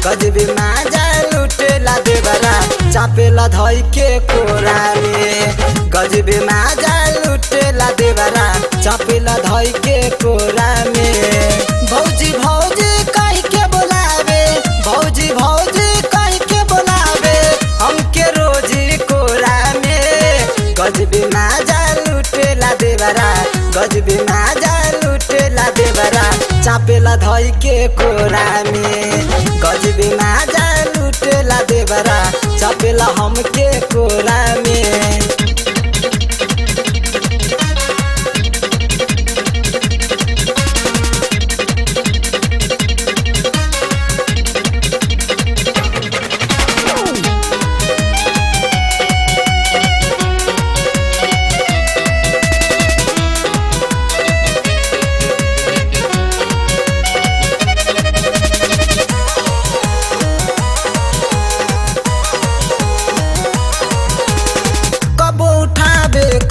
गजबे माजा लुटेला देवरा चापेला धई के कोरा में। गजबे माजा लुटेला देवरा चापेला धई के कोरा में। भौजी भौजी कह के बोलावे, भौजी भौजी कह के बोलावे हमके रोजी कोरा में। गजबे माजा लुटेला देवरा, गजबे माजा लुटेला देवरा चापेला धई के कोरा में। गजबे माजा लुटेला देवरा चापेला हमके कोरा में।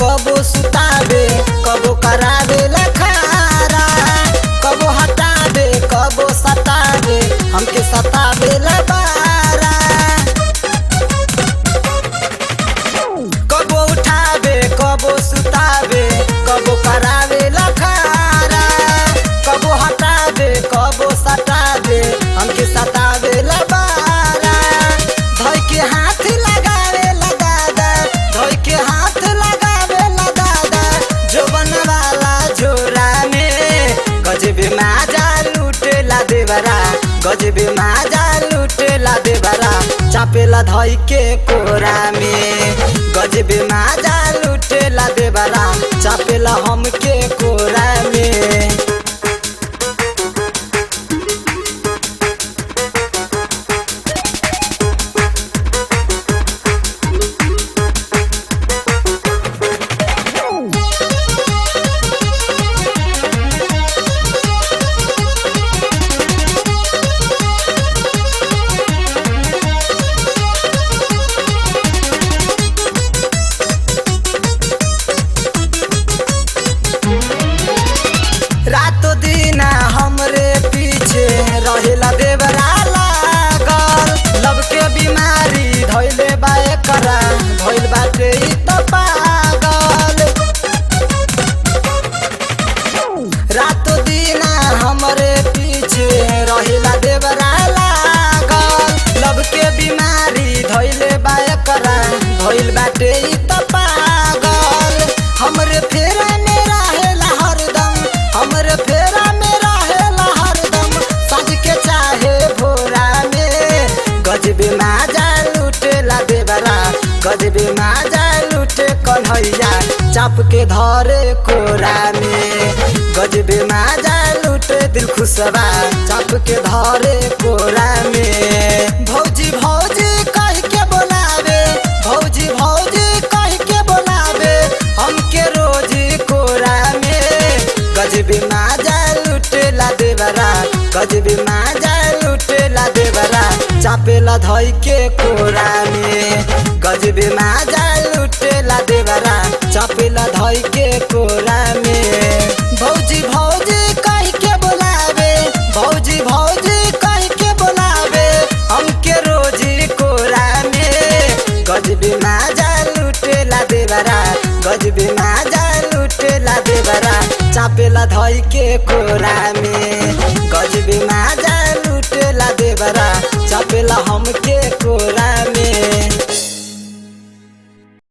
कबो सुतावे कबो करावे लखारा, कबो हटावे कबो सतावे हमके सतावे लबारा। कबो उठावे कबो सुतावे कबो करावे लखारा, कबो हटावे कबो सतावे हमके सतावे लबारा। धई के हाथ लगावे लगादा, धई के हाथ गजबे माजा लुटेला देवरा, गजबे माजा लुटेला देवरा चापेला धई के कोरा में। गजबे माजा लुटेला देवरा चापेला हमके कोरा में। रातो दिन हमरे पीछे रहेला देवरा लागल। लब के बीमारी धइले बा एकरा धइल बाटे ई त पागल। रातो दिन हमरे पीछे रहेला देवरा लागल। लब के बीमारी धइले बा एकरा धइल बाटे ई त पागल। हमरे फेरा में रहेला हरदम, हमरे फेरा में रहेला हरदम साँझ के चाहे भोरा में। गजबे माजा लुटेला देवरा, गजबे माजा लुटे कन्हैया चाप के धरे कोरा में। गजबे माजा लुटे दिल खुशबा चाप के धरे कोरा में। भौजी भौजी कह के बोलावे, भौजी भौजी कह के बोलावे हमके रोजी कोरा में। गजबे माजा लुटेला देवरा, गजबे माजा लुटेला देवरा चापेला धई के कोरा में। गजबे माजा लुटेला देवरा चापेला धई के कोरा में। भौजी भौजी कह के बोलावे, भौजी भौजी कह के बोलावे हमके रोजी कोरा में। गजबे माजा लुटेला देवरा, गजबे माजा लुटेला देवरा चापेला धई के कोरा में। गजबे माजा लुटेला देवरा चापेला हमके कोरा